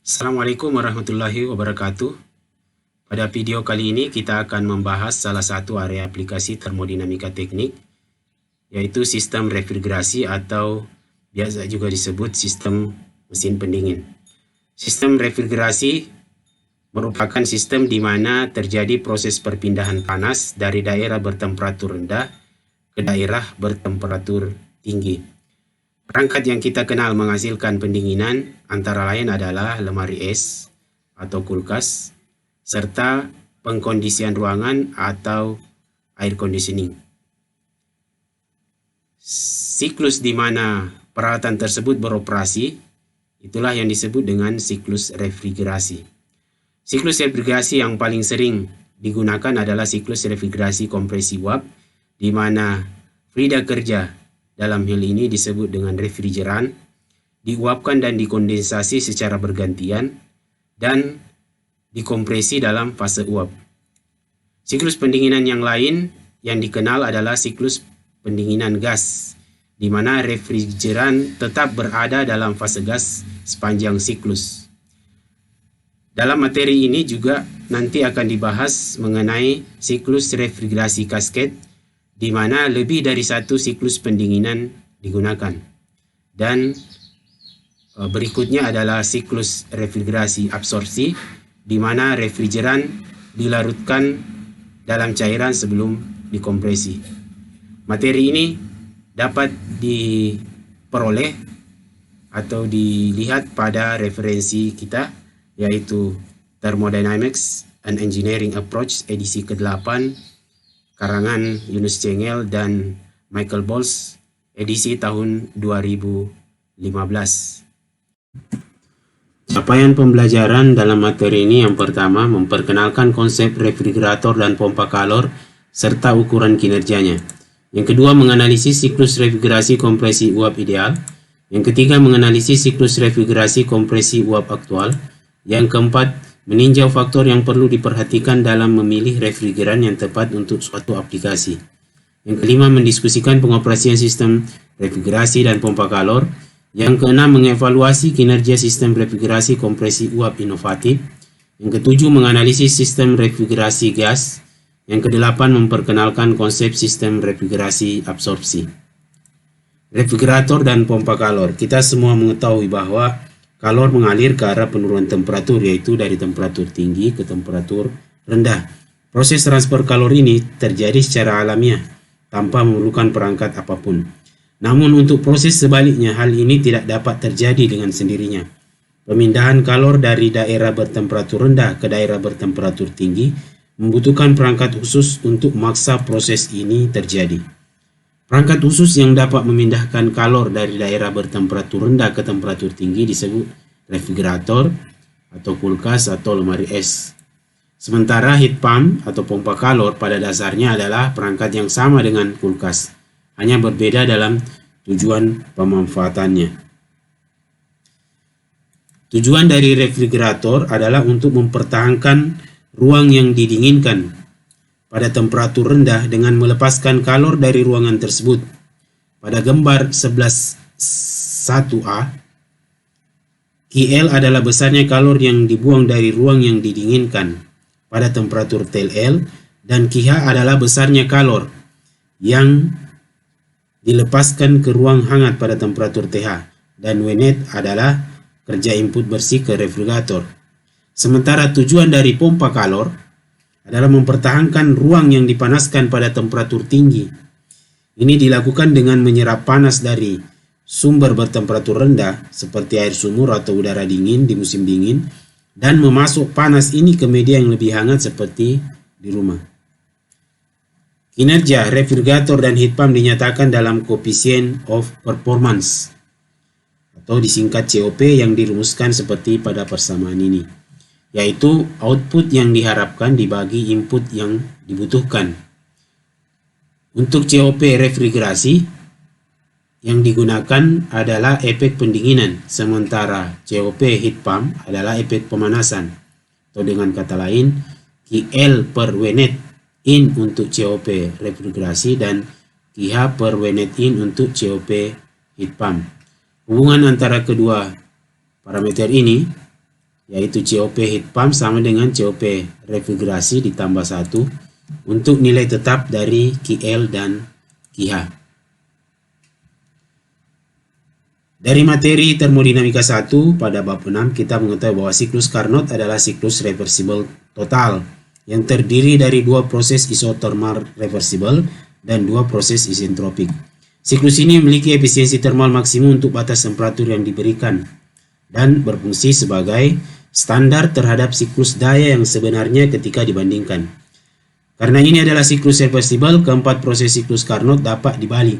Assalamualaikum warahmatullahi wabarakatuh. Pada video kali ini kita akan membahas salah satu area aplikasi termodinamika teknik, yaitu sistem refrigerasi atau biasa juga disebut sistem mesin pendingin. Sistem refrigerasi merupakan sistem di mana terjadi proses perpindahan panas dari daerah bertemperatur rendah ke daerah bertemperatur tinggi. Perangkat yang kita kenal menghasilkan pendinginan antara lain adalah lemari es atau kulkas, serta pengkondisian ruangan atau air conditioning. Siklus di mana peralatan tersebut beroperasi, itulah yang disebut dengan siklus refrigerasi. Siklus refrigerasi yang paling sering digunakan adalah siklus refrigerasi kompresi uap, di mana fluida kerja dalam hal ini disebut dengan refrigeran, diuapkan dan dikondensasi secara bergantian, dan dikompresi dalam fase uap. Siklus pendinginan yang lain yang dikenal adalah siklus pendinginan gas, di mana refrigeran tetap berada dalam fase gas sepanjang siklus. Dalam materi ini juga nanti akan dibahas mengenai siklus refrigerasi kasket, di mana lebih dari satu siklus pendinginan digunakan. Dan berikutnya adalah siklus refrigerasi absorpsi, di mana refrigeran dilarutkan dalam cairan sebelum dikompresi. Materi ini dapat diperoleh atau dilihat pada referensi kita, yaitu Thermodynamics and Engineering Approach edisi ke-8, karangan Yunus Cengel dan Michael Bowles, edisi tahun 2015. Capaian pembelajaran dalam materi ini yang pertama, memperkenalkan konsep refrigerator dan pompa kalor serta ukuran kinerjanya. Yang kedua, menganalisis siklus refrigerasi kompresi uap ideal. Yang ketiga, menganalisis siklus refrigerasi kompresi uap aktual. Yang keempat, meninjau faktor yang perlu diperhatikan dalam memilih refrigeran yang tepat untuk suatu aplikasi. Yang kelima, mendiskusikan pengoperasian sistem refrigerasi dan pompa kalor. Yang keenam, mengevaluasi kinerja sistem refrigerasi kompresi uap inovatif. Yang ketujuh, menganalisis sistem refrigerasi gas. Yang kedelapan, memperkenalkan konsep sistem refrigerasi absorpsi. Refrigerator dan pompa kalor. Kita semua mengetahui bahwa kalor mengalir ke arah penurunan temperatur, yaitu dari temperatur tinggi ke temperatur rendah. Proses transfer kalor ini terjadi secara alamiah, tanpa memerlukan perangkat apapun. Namun untuk proses sebaliknya, hal ini tidak dapat terjadi dengan sendirinya. Pemindahan kalor dari daerah bertemperatur rendah ke daerah bertemperatur tinggi membutuhkan perangkat khusus untuk memaksa proses ini terjadi. Perangkat khusus yang dapat memindahkan kalor dari daerah bertemperatur rendah ke temperatur tinggi disebut refrigerator atau kulkas atau lemari es. Sementara heat pump atau pompa kalor pada dasarnya adalah perangkat yang sama dengan kulkas, hanya berbeda dalam tujuan pemanfaatannya. Tujuan dari refrigerator adalah untuk mempertahankan ruang yang didinginkan pada temperatur rendah dengan melepaskan kalor dari ruangan tersebut. Pada gambar 11.1a, QL adalah besarnya kalor yang dibuang dari ruang yang didinginkan pada temperatur TL, dan QH adalah besarnya kalor yang dilepaskan ke ruang hangat pada temperatur TH, dan Wnet adalah kerja input bersih ke refrigerator. Sementara tujuan dari pompa kalor adalah mempertahankan ruang yang dipanaskan pada temperatur tinggi. Ini dilakukan dengan menyerap panas dari sumber bertemperatur rendah seperti air sumur atau udara dingin di musim dingin, dan memasuk panas ini ke media yang lebih hangat seperti di rumah. Kinerja refrigerator dan heat pump dinyatakan dalam coefficient of performance atau disingkat COP yang dirumuskan seperti pada persamaan ini, yaitu output yang diharapkan dibagi input yang dibutuhkan. Untuk COP refrigerasi, yang digunakan adalah efek pendinginan, sementara COP heat pump adalah efek pemanasan. Atau dengan kata lain, QL per Wnet in untuk COP refrigerasi dan QH per Wnet in untuk COP heat pump. Hubungan antara kedua parameter ini yaitu COP heat pump sama dengan COP refrigerasi ditambah 1 untuk nilai tetap dari QL dan QH. Dari materi termodinamika 1 pada bab 6 kita mengetahui bahwa siklus Carnot adalah siklus reversible total yang terdiri dari 2 proses isothermal reversible dan 2 proses isentropik. Siklus ini memiliki efisiensi termal maksimum untuk batas temperatur yang diberikan dan berfungsi sebagai standar terhadap siklus daya yang sebenarnya ketika dibandingkan. Karena ini adalah siklus reversible, keempat proses siklus Carnot dapat dibalik.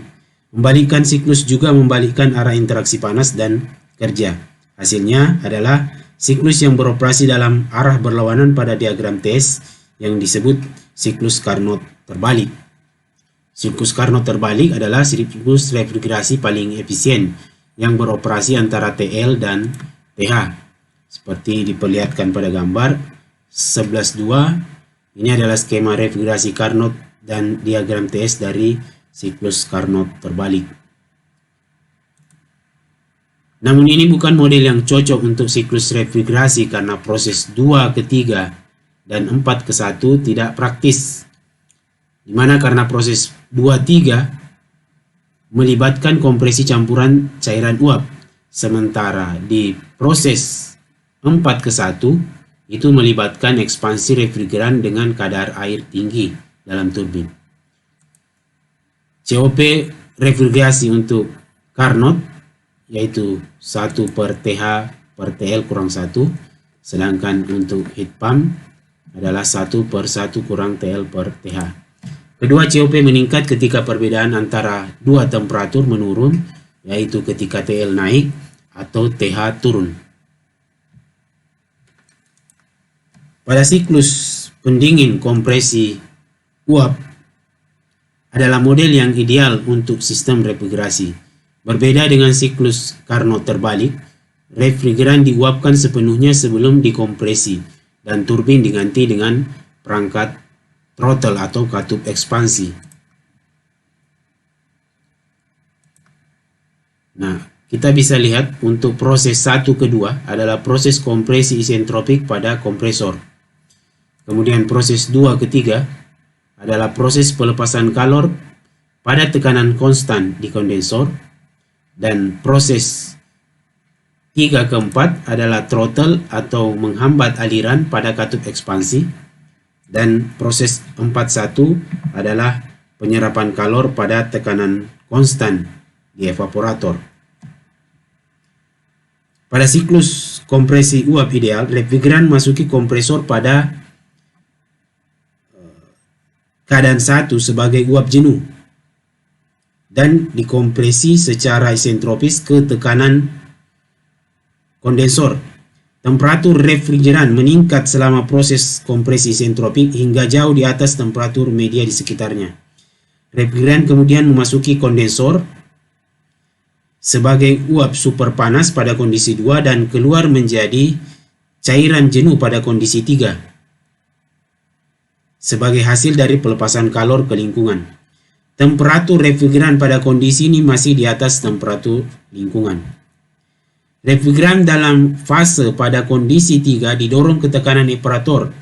Membalikkan siklus juga membalikkan arah interaksi panas dan kerja. Hasilnya adalah siklus yang beroperasi dalam arah berlawanan pada diagram TS yang disebut siklus Carnot terbalik. Siklus Carnot terbalik adalah siklus refrigerasi paling efisien yang beroperasi antara TL dan TH. Seperti diperlihatkan pada gambar 11.2, ini adalah skema refrigerasi Carnot dan diagram TS dari siklus Carnot terbalik. Namun ini bukan model yang cocok untuk siklus refrigerasi karena proses 2 ke 3 dan 4 ke 1 tidak praktis. Dimana karena proses 2-3 melibatkan kompresi campuran cairan uap, sementara di proses 4 ke 1 itu melibatkan ekspansi refrigeran dengan kadar air tinggi dalam turbin. COP refrigerasi untuk Carnot yaitu 1 per TH per TL kurang 1, sedangkan untuk heat pump adalah 1 per 1 kurang TL per TH. Kedua COP meningkat ketika perbedaan antara dua temperatur menurun, yaitu ketika TL naik atau TH turun. Pada siklus pendingin kompresi uap adalah model yang ideal untuk sistem refrigerasi. Berbeda dengan siklus Carnot terbalik, refrigeran diuapkan sepenuhnya sebelum dikompresi dan turbin diganti dengan perangkat throttle atau katup ekspansi. Nah, kita bisa lihat untuk proses 1 ke 2 adalah proses kompresi isentropik pada kompresor. Kemudian proses 2 ke 3 adalah proses pelepasan kalor pada tekanan konstan di kondensor, dan proses 3 ke 4 adalah throttle atau menghambat aliran pada katup ekspansi, dan proses 4.1 adalah penyerapan kalor pada tekanan konstan di evaporator. Pada siklus kompresi uap ideal, refrigeran masuki kompresor pada keadaan 1 sebagai uap jenuh dan dikompresi secara isentropis ke tekanan kondensor. Temperatur refrigeran meningkat selama proses kompresi isentropik hingga jauh di atas temperatur media di sekitarnya. Refrigeran kemudian memasuki kondensor sebagai uap super panas pada kondisi 2 dan keluar menjadi cairan jenuh pada kondisi 3. Sebagai hasil dari pelepasan kalor ke lingkungan. Temperatur refrigeran pada kondisi ini masih di atas temperatur lingkungan. Refrigeran dalam fase pada kondisi 3 didorong ke tekanan evaporator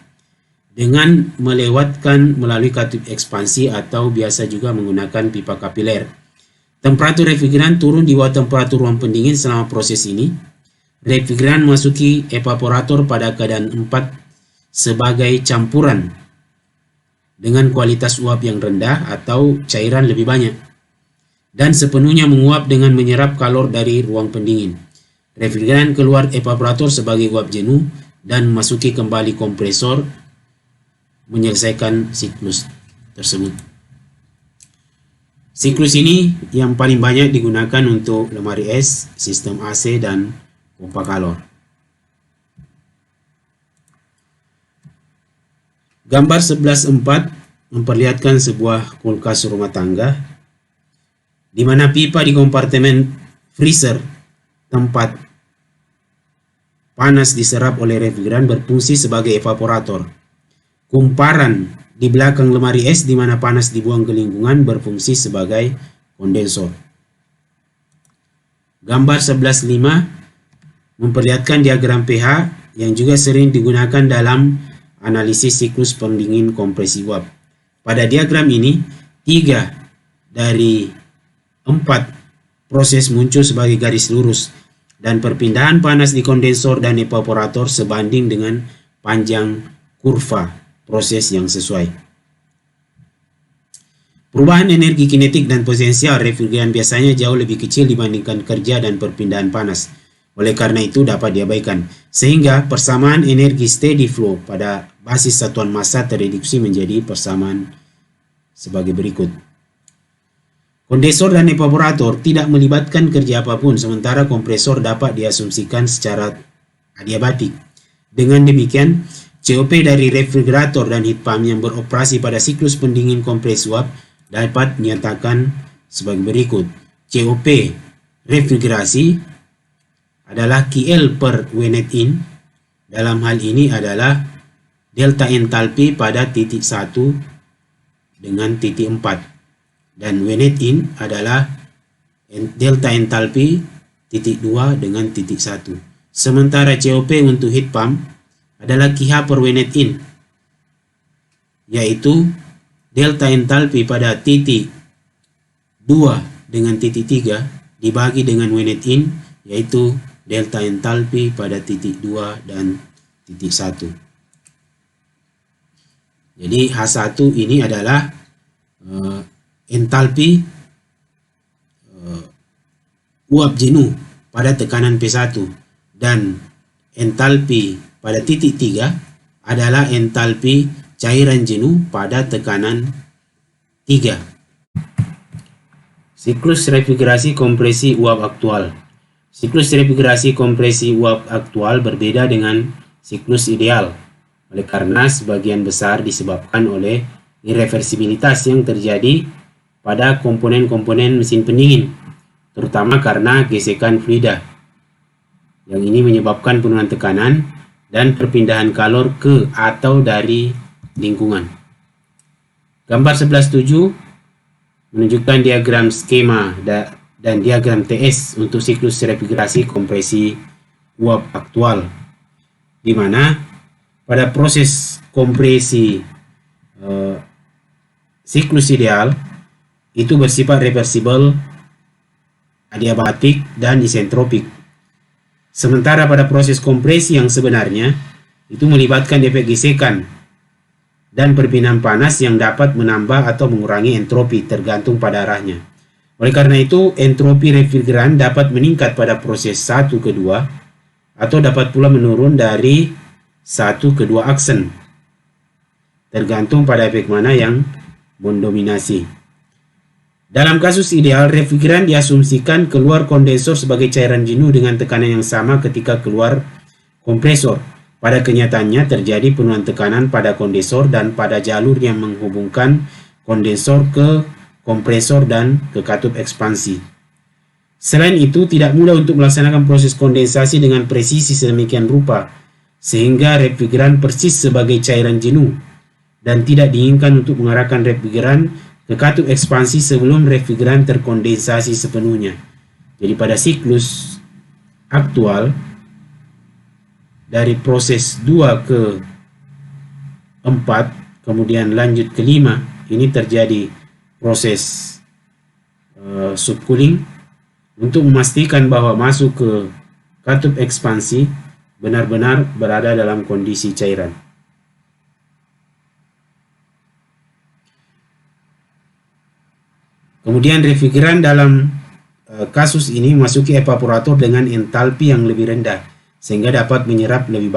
dengan melewatkan melalui katup ekspansi atau biasa juga menggunakan pipa kapiler. Temperatur refrigeran turun di bawah temperatur ruang pendingin selama proses ini. Refrigeran memasuki evaporator pada keadaan 4 sebagai campuran dengan kualitas uap yang rendah atau cairan lebih banyak, dan sepenuhnya menguap dengan menyerap kalor dari ruang pendingin. Refrigeran keluar evaporator sebagai uap jenuh dan memasuki kembali kompresor menyelesaikan siklus tersebut. Siklus ini yang paling banyak digunakan untuk lemari es, sistem AC, dan pompa kalor. Gambar 11.4 memperlihatkan sebuah kulkas rumah tangga di mana pipa di kompartemen freezer tempat panas diserap oleh refrigeran berfungsi sebagai evaporator. Kumparan di belakang lemari es di mana panas dibuang ke lingkungan berfungsi sebagai kondensor. Gambar 11.5 memperlihatkan diagram pH yang juga sering digunakan dalam analisis siklus pendingin kompresi uap. Pada diagram ini, 3 dari 4 proses muncul sebagai garis lurus dan perpindahan panas di kondensor dan evaporator sebanding dengan panjang kurva proses yang sesuai. Perubahan energi kinetik dan potensial refrigeran biasanya jauh lebih kecil dibandingkan kerja dan perpindahan panas. Oleh karena itu dapat diabaikan, sehingga persamaan energi steady flow pada basis satuan massa tereduksi menjadi persamaan sebagai berikut. Kondensor dan evaporator tidak melibatkan kerja apapun, sementara kompresor dapat diasumsikan secara adiabatik. Dengan demikian, COP dari refrigerator dan heat pump yang beroperasi pada siklus pendingin kompresi uap dapat dinyatakan sebagai berikut. COP refrigerasi adalah QL per W net in. Dalam hal ini adalah delta entalpi pada titik 1 dengan titik 4. Dan W net in adalah delta entalpi titik 2 dengan titik 1. Sementara COP untuk heat pump adalah QH per W net in, yaitu delta entalpi pada titik 2 dengan titik 3 dibagi dengan W net in, yaitu delta entalpi pada titik 2 dan titik 1. Jadi H1 ini adalah entalpi uap jenuh pada tekanan P1, dan entalpi pada titik 3 adalah entalpi cairan jenuh pada tekanan 3. Siklus refrigerasi kompresi uap aktual. Siklus refrigerasi kompresi uap aktual berbeda dengan siklus ideal, oleh karena sebagian besar disebabkan oleh irreversibilitas yang terjadi pada komponen-komponen mesin pendingin, terutama karena gesekan fluida. Yang ini menyebabkan penurunan tekanan dan perpindahan kalor ke atau dari lingkungan. Gambar 11.7 menunjukkan diagram skema dan diagram TS untuk siklus refrigerasi kompresi uap aktual, di mana pada proses kompresi siklus ideal itu bersifat reversibel, adiabatik, dan isentropik. Sementara pada proses kompresi yang sebenarnya itu melibatkan efek gesekan dan perpindahan panas yang dapat menambah atau mengurangi entropi tergantung pada arahnya. Oleh karena itu, entropi refrigeran dapat meningkat pada proses 1 ke 2 atau dapat pula menurun dari 1 ke 2 aksen, tergantung pada efek mana yang mendominasi. Dalam kasus ideal, refrigeran diasumsikan keluar kondensor sebagai cairan jenuh dengan tekanan yang sama ketika keluar kompresor. Pada kenyataannya terjadi penurunan tekanan pada kondensor dan pada jalur yang menghubungkan kondensor ke kompresor dan ke katup ekspansi. Selain itu, tidak mudah untuk melaksanakan proses kondensasi dengan presisi sedemikian rupa, sehingga refrigeran persis sebagai cairan jenuh dan tidak diinginkan untuk mengarahkan refrigeran ke katup ekspansi sebelum refrigeran terkondensasi sepenuhnya. Jadi pada siklus aktual, dari proses 2 ke 4, kemudian lanjut ke 5, ini terjadi proses subcooling untuk memastikan bahwa masuk ke katup ekspansi benar-benar berada dalam kondisi cairan. Kemudian refrigeran dalam kasus ini memasuki evaporator dengan entalpi yang lebih rendah, sehingga dapat menyerap lebih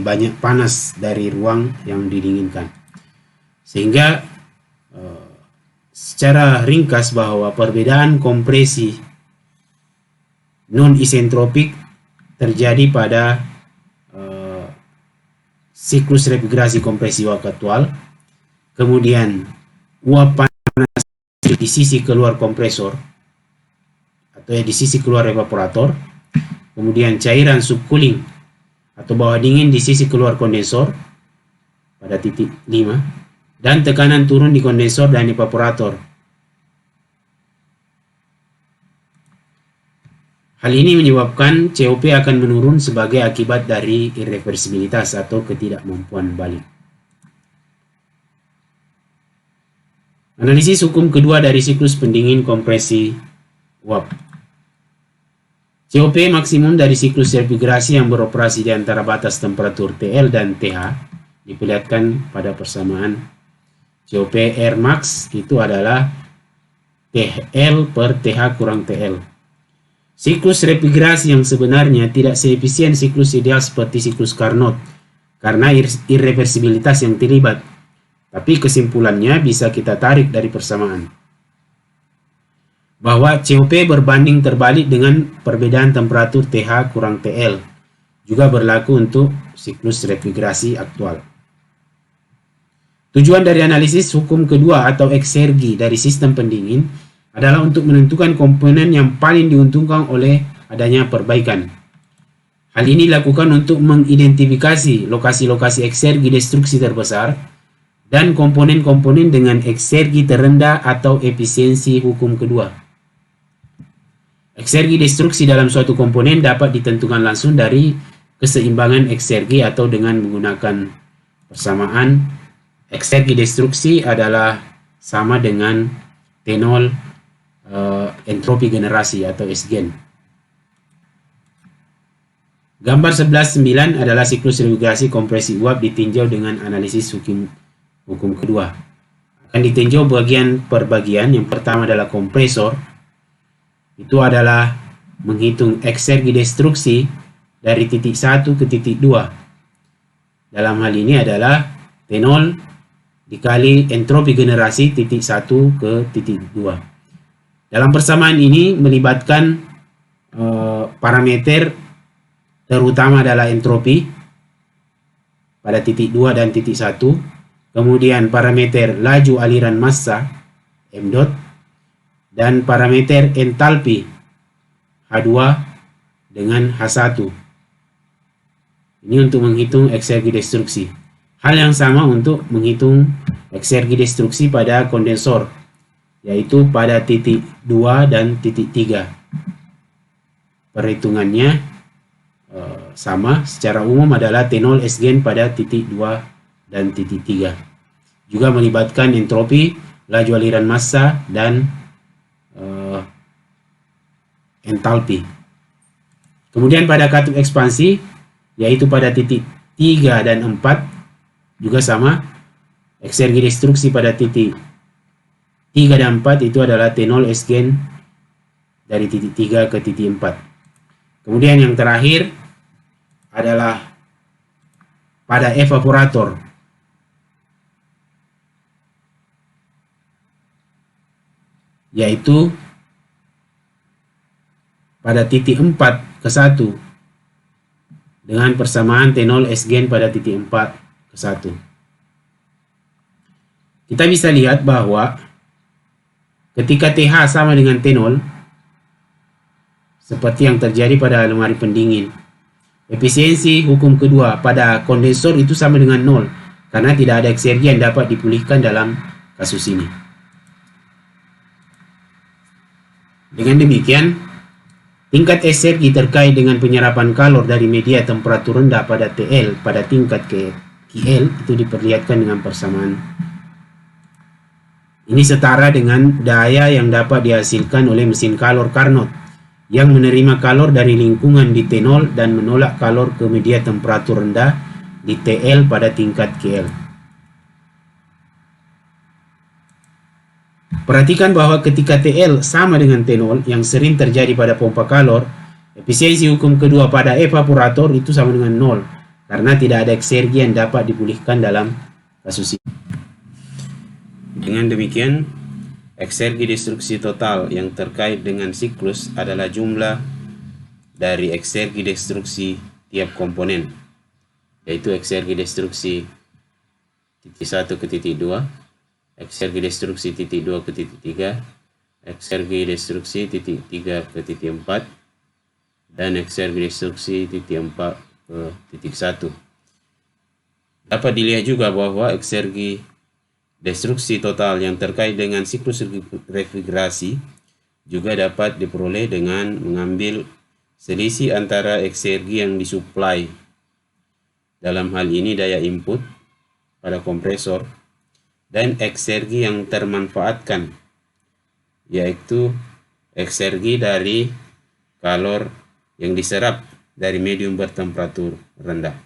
banyak panas dari ruang yang didinginkan. Sehingga secara ringkas bahwa perbedaan kompresi non-isentropik terjadi pada siklus refrigerasi kompresi uap aktual, kemudian uap panas di sisi keluar kompresor atau di sisi keluar evaporator, kemudian cairan subcooling atau bawah dingin di sisi keluar kondensor pada titik 5, dan tekanan turun di kondensor dan evaporator. Hal ini menyebabkan COP akan menurun sebagai akibat dari irreversibilitas atau ketidakmampuan balik. Analisis hukum kedua dari siklus pendingin kompresi uap. COP maksimum dari siklus refrigerasi yang beroperasi di antara batas temperatur TL dan TH diperlihatkan pada persamaan COP R max itu adalah TL per TH kurang TL. Siklus refrigerasi yang sebenarnya tidak seefisien siklus ideal seperti siklus Carnot karena irreversibilitas yang terlibat. Tapi kesimpulannya bisa kita tarik dari persamaan bahwa COP berbanding terbalik dengan perbedaan temperatur TH kurang TL. Juga berlaku untuk siklus refrigerasi aktual. Tujuan dari analisis hukum kedua atau eksergi dari sistem pendingin adalah untuk menentukan komponen yang paling diuntungkan oleh adanya perbaikan. Hal ini dilakukan untuk mengidentifikasi lokasi-lokasi eksergi destruksi terbesar dan komponen-komponen dengan eksergi terendah atau efisiensi hukum kedua. Eksergi destruksi dalam suatu komponen dapat ditentukan langsung dari keseimbangan eksergi atau dengan menggunakan persamaan eksergi destruksi adalah sama dengan T0 entropi generasi atau Sgen. Gambar 11.9 adalah siklus refrigerasi kompresi uap ditinjau dengan analisis hukum kedua. Akan ditinjau bagian per bagian. Yang pertama adalah kompresor. Itu adalah menghitung eksergi destruksi dari titik 1 ke titik 2. Dalam hal ini adalah T0 dikali entropi generasi titik 1 ke titik 2. Dalam persamaan ini melibatkan parameter terutama adalah entropi pada titik 2 dan titik 1. Kemudian parameter laju aliran massa M dot dan parameter entalpi H2 dengan H1. Ini untuk menghitung eksergi destruksi. Hal yang sama untuk menghitung eksergi destruksi pada kondensor, yaitu pada titik 2 dan titik 3. Perhitungannya sama, secara umum adalah T0 Sgen pada titik 2 dan titik 3. Juga melibatkan entropi, laju aliran massa, dan entalpi. Kemudian pada katup ekspansi, yaitu pada titik 3 dan 4, juga sama. Eksergi destruksi pada titik 3 dan 4 itu adalah T0 Sgen dari titik 3 ke titik 4. Kemudian yang terakhir adalah pada evaporator. Yaitu pada titik 4 ke 1 dengan persamaan T0 Sgen pada titik 4 ke 1. Kita bisa lihat bahwa ketika TH sama dengan T0, seperti yang terjadi pada lemari pendingin, efisiensi hukum kedua pada kondensor itu sama dengan 0 karena tidak ada eksergi yang dapat dipulihkan dalam kasus ini. Dengan demikian, tingkat eksergi terkait dengan penyerapan kalor dari media temperatur rendah pada TL pada tingkat KL itu diperlihatkan dengan persamaan. Ini setara dengan daya yang dapat dihasilkan oleh mesin kalor Carnot yang menerima kalor dari lingkungan di T0 dan menolak kalor ke media temperatur rendah di TL pada tingkat KL. Perhatikan bahwa ketika TL sama dengan T0 yang sering terjadi pada pompa kalor, efisiensi hukum kedua pada evaporator itu sama dengan 0 karena tidak ada eksergi yang dapat dipulihkan dalam kasus ini. Dengan demikian, eksergi destruksi total yang terkait dengan siklus adalah jumlah dari eksergi destruksi tiap komponen, yaitu eksergi destruksi titik 1 ke titik 2, eksergi destruksi titik 2 ke titik 3, eksergi destruksi titik 3 ke titik 4, dan eksergi destruksi titik 4 ke titik 1. Dapat dilihat juga bahwa eksergi destruksi total yang terkait dengan siklus refrigerasi juga dapat diperoleh dengan mengambil selisih antara eksergi yang disuplai, dalam hal ini daya input pada kompresor, dan eksergi yang termanfaatkan, yaitu eksergi dari kalor yang diserap dari medium bertemperatur rendah.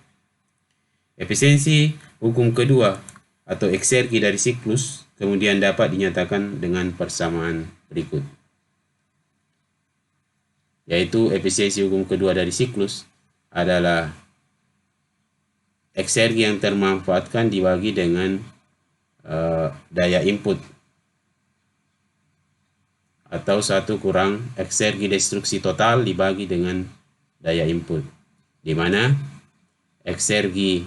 Efisiensi hukum kedua atau eksergi dari siklus kemudian dapat dinyatakan dengan persamaan berikut, yaitu efisiensi hukum kedua dari siklus adalah eksergi yang termanfaatkan dibagi dengan daya input, atau 1 kurang eksergi destruksi total dibagi dengan daya input, di mana eksergi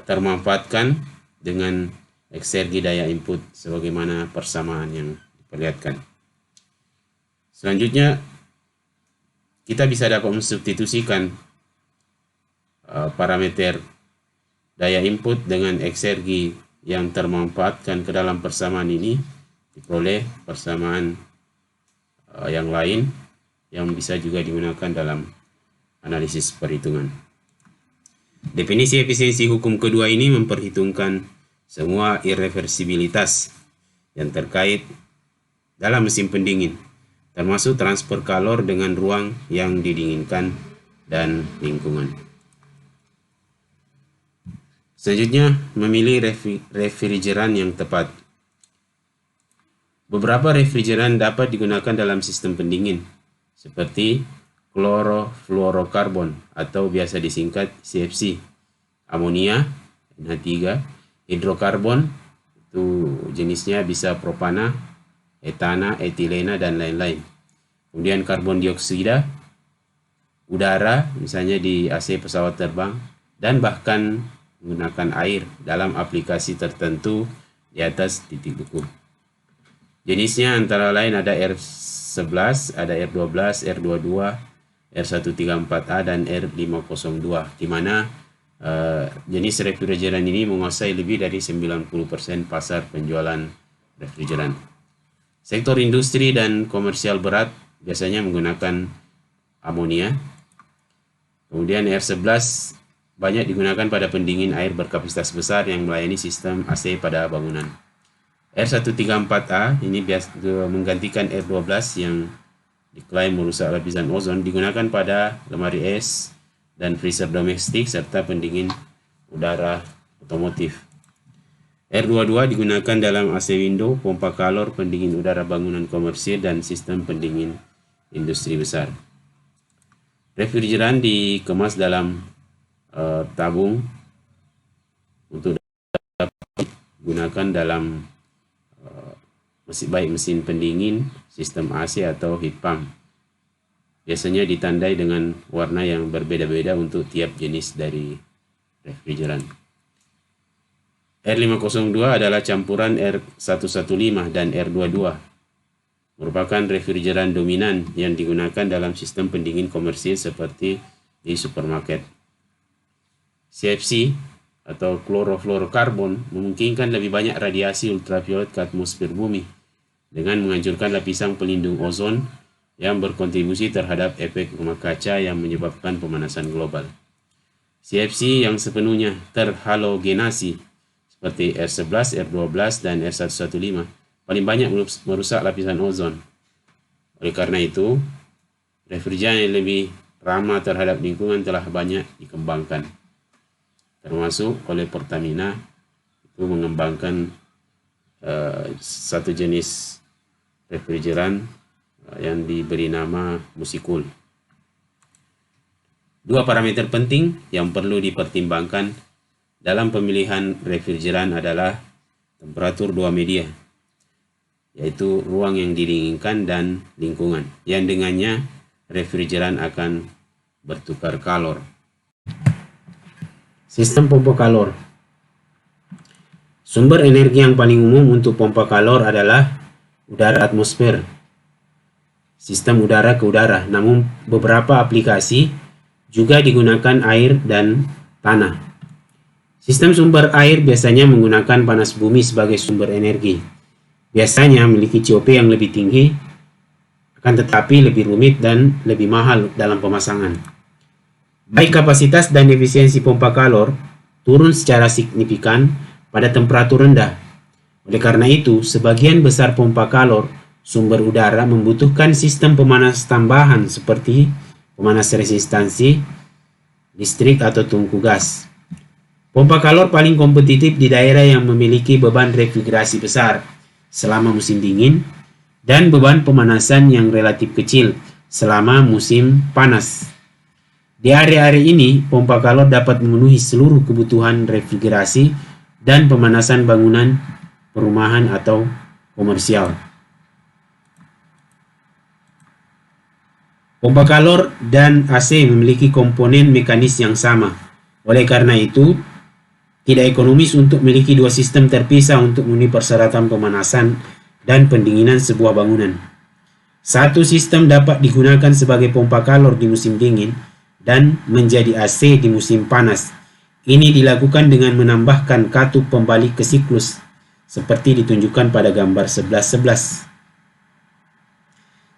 termanfaatkan dengan eksergi daya input sebagaimana persamaan yang diperlihatkan. Selanjutnya kita bisa dapat mensubstitusikan parameter daya input dengan eksergi yang termanfaatkan ke dalam persamaan ini, diperoleh persamaan yang lain yang bisa juga digunakan dalam analisis perhitungan. Definisi efisiensi hukum kedua ini memperhitungkan semua irreversibilitas yang terkait dalam mesin pendingin, termasuk transfer kalor dengan ruang yang didinginkan dan lingkungan. Selanjutnya, memilih refrigeran yang tepat. Beberapa refrigeran dapat digunakan dalam sistem pendingin, seperti klorofluorokarbon atau biasa disingkat CFC, amonia NH3, hidrokarbon, itu jenisnya bisa propana, etana, etilena, dan lain-lain. Kemudian karbon dioksida, udara, misalnya di AC pesawat terbang, dan bahkan menggunakan air dalam aplikasi tertentu di atas titik beku. Jenisnya antara lain ada R11, ada R12, R22, R134A, dan R502, di mana jenis refrigeran ini menguasai lebih dari 90% pasar penjualan refrigeran. Sektor industri dan komersial berat biasanya menggunakan amonia. Kemudian R11 banyak digunakan pada pendingin air berkapasitas besar yang melayani sistem AC pada bangunan. R134A ini biasa menggantikan R12 yang diklaim merusak lapisan ozon, digunakan pada lemari es dan freezer domestik serta pendingin udara otomotif. R22 digunakan dalam AC window, pompa kalor, pendingin udara bangunan komersil, dan sistem pendingin industri besar. Refrigeran dikemas dalam tabung untuk dapat digunakan dalam baik mesin pendingin, sistem AC atau heat pump. Biasanya ditandai dengan warna yang berbeda-beda untuk tiap jenis dari refrigeran. R502 adalah campuran R115 dan R22. Merupakan refrigeran dominan yang digunakan dalam sistem pendingin komersil seperti di supermarket. CFC atau klorofluorokarbon memungkinkan lebih banyak radiasi ultraviolet ke atmosfer bumi dengan menghancurkan lapisan pelindung ozon yang berkontribusi terhadap efek rumah kaca yang menyebabkan pemanasan global. CFC yang sepenuhnya terhalogenasi seperti R11, R12, dan R115 paling banyak merusak lapisan ozon. Oleh karena itu, refrigeran yang lebih ramah terhadap lingkungan telah banyak dikembangkan, termasuk oleh Pertamina itu mengembangkan satu jenis refrigeran yang diberi nama Musikul. Dua parameter penting yang perlu dipertimbangkan dalam pemilihan refrigeran adalah temperatur dua media, yaitu ruang yang didinginkan dan lingkungan, yang dengannya refrigeran akan bertukar kalor. Sistem pompa kalor. Sumber energi yang paling umum untuk pompa kalor adalah udara atmosfer, sistem udara ke udara, namun beberapa aplikasi juga digunakan air dan tanah. Sistem sumber air biasanya menggunakan panas bumi sebagai sumber energi. Biasanya memiliki COP yang lebih tinggi akan tetapi lebih rumit dan lebih mahal dalam pemasangan. Baik kapasitas dan efisiensi pompa kalor turun secara signifikan pada temperatur rendah. Oleh karena itu, sebagian besar pompa kalor sumber udara membutuhkan sistem pemanas tambahan seperti pemanas resistansi listrik atau tungku gas. Pompa kalor paling kompetitif di daerah yang memiliki beban refrigerasi besar selama musim dingin dan beban pemanasan yang relatif kecil selama musim panas. Di area-area ini, pompa kalor dapat memenuhi seluruh kebutuhan refrigerasi dan pemanasan bangunan, perumahan atau komersial. Pompa kalor dan AC memiliki komponen mekanis yang sama. Oleh karena itu, tidak ekonomis untuk memiliki dua sistem terpisah untuk memenuhi persyaratan pemanasan dan pendinginan sebuah bangunan. Satu sistem dapat digunakan sebagai pompa kalor di musim dingin dan menjadi AC di musim panas. Ini dilakukan dengan menambahkan katup pembalik ke siklus, seperti ditunjukkan pada gambar 11.11.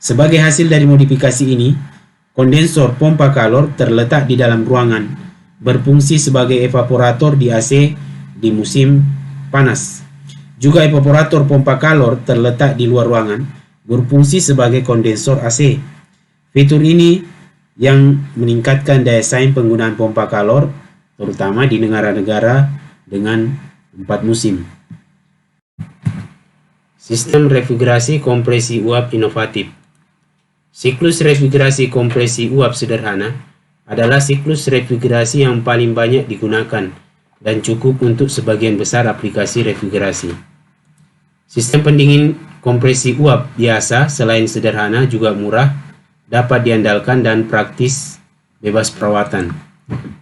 Sebagai hasil dari modifikasi ini, kondensor pompa kalor terletak di dalam ruangan, berfungsi sebagai evaporator di AC di musim panas. Juga evaporator pompa kalor terletak di luar ruangan, berfungsi sebagai kondensor AC. Fitur ini yang meningkatkan daya saing penggunaan pompa kalor, terutama di negara-negara dengan 4 musim. Sistem refrigerasi kompresi uap inovatif. Siklus refrigerasi kompresi uap sederhana adalah siklus refrigerasi yang paling banyak digunakan dan cukup untuk sebagian besar aplikasi refrigerasi. Sistem pendingin kompresi uap biasa selain sederhana juga murah, dapat diandalkan dan praktis, bebas perawatan.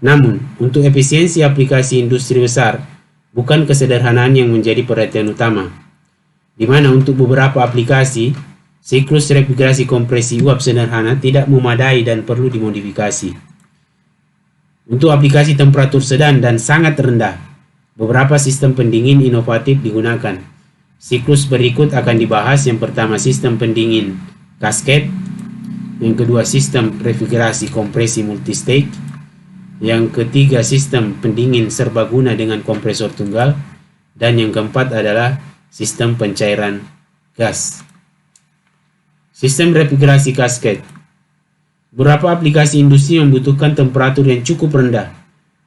Namun, untuk efisiensi aplikasi industri besar, bukan kesederhanaan yang menjadi perhatian utama, di mana untuk beberapa aplikasi, siklus refrigerasi kompresi uap sederhana tidak memadai dan perlu dimodifikasi. Untuk aplikasi temperatur sedang dan sangat rendah, beberapa sistem pendingin inovatif digunakan. Siklus berikut akan dibahas. Yang pertama, sistem pendingin kasket. Yang kedua, sistem refrigerasi kompresi multistage. Yang ketiga, sistem pendingin serbaguna dengan kompresor tunggal. Dan yang keempat adalah sistem pencairan gas. Sistem refrigerasi kasket. Beberapa aplikasi industri membutuhkan temperatur yang cukup rendah,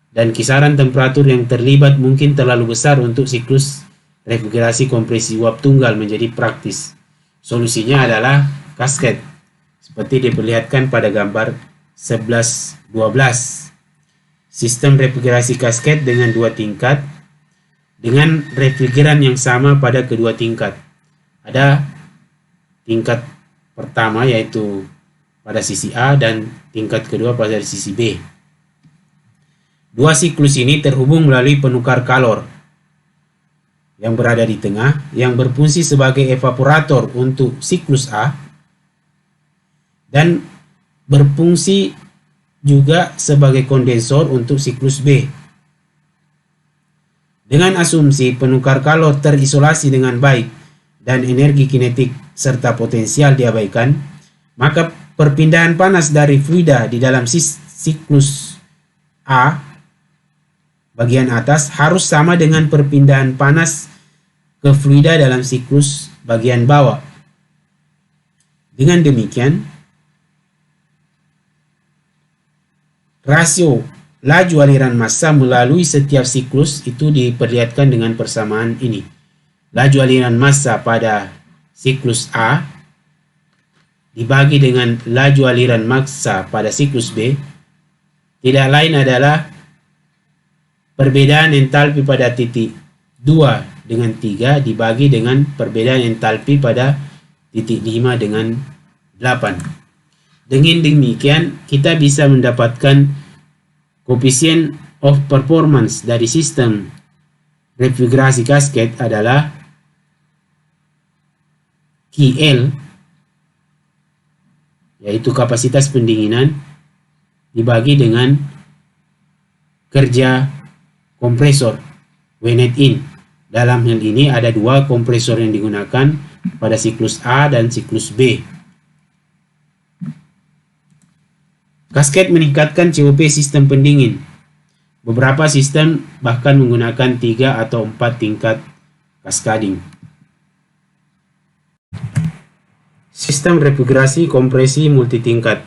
dan kisaran temperatur yang terlibat mungkin terlalu besar untuk siklus refrigerasi kompresi uap tunggal menjadi praktis. Solusinya adalah kasket, seperti diperlihatkan pada gambar 11.12. Sistem refrigerasi kasket dengan dua tingkat, dengan refrigeran yang sama pada kedua tingkat. Ada tingkat pertama yaitu pada sisi A dan tingkat kedua pada sisi B. Dua siklus ini terhubung melalui penukar kalor yang berada di tengah, yang berfungsi sebagai evaporator untuk siklus A dan berfungsi juga sebagai kondensor untuk siklus B. Dengan asumsi penukar kalor terisolasi dengan baik dan energi kinetik serta potensial diabaikan, maka perpindahan panas dari fluida di dalam siklus A bagian atas harus sama dengan perpindahan panas ke fluida dalam siklus bagian bawah. Dengan demikian, rasio laju aliran massa melalui setiap siklus itu diperlihatkan dengan persamaan ini. Laju aliran massa pada siklus A dibagi dengan laju aliran massa pada siklus B tidak lain adalah perbedaan entalpi pada titik 2 dengan 3 dibagi dengan perbedaan entalpi pada titik 5 dengan 8. Dengan demikian, kita bisa mendapatkan koefisien of performance dari sistem refrigerasi kasket adalah QL, yaitu kapasitas pendinginan, dibagi dengan kerja kompresor W net in. Dalam hal ini ada dua kompresor yang digunakan pada siklus A dan siklus B. Kasket meningkatkan COP sistem pendingin. Beberapa sistem bahkan menggunakan 3 atau 4 tingkat cascading. Sistem refrigerasi kompresi multitingkat.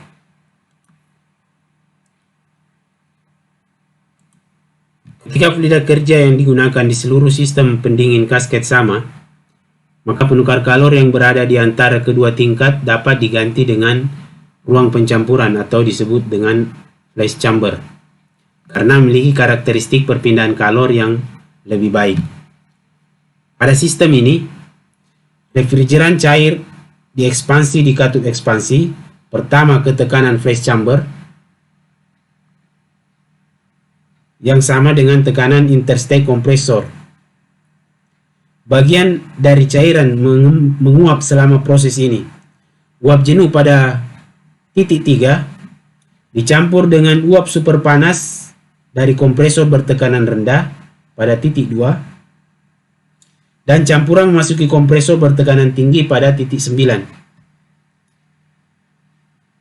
Ketika fluida kerja yang digunakan di seluruh sistem pendingin kasket sama, maka penukar kalor yang berada di antara kedua tingkat dapat diganti dengan ruang pencampuran atau disebut dengan flash chamber, karena memiliki karakteristik perpindahan kalor yang lebih baik. Pada sistem ini, refrigeran cair diekspansi di katup ekspansi, pertama ke tekanan flash chamber, yang sama dengan tekanan interstate kompresor. Bagian dari cairan menguap selama proses ini. Uap jenuh pada titik 3 dicampur dengan uap super panas dari kompresor bertekanan rendah pada titik 2 dan campuran memasuki kompresor bertekanan tinggi pada titik 9.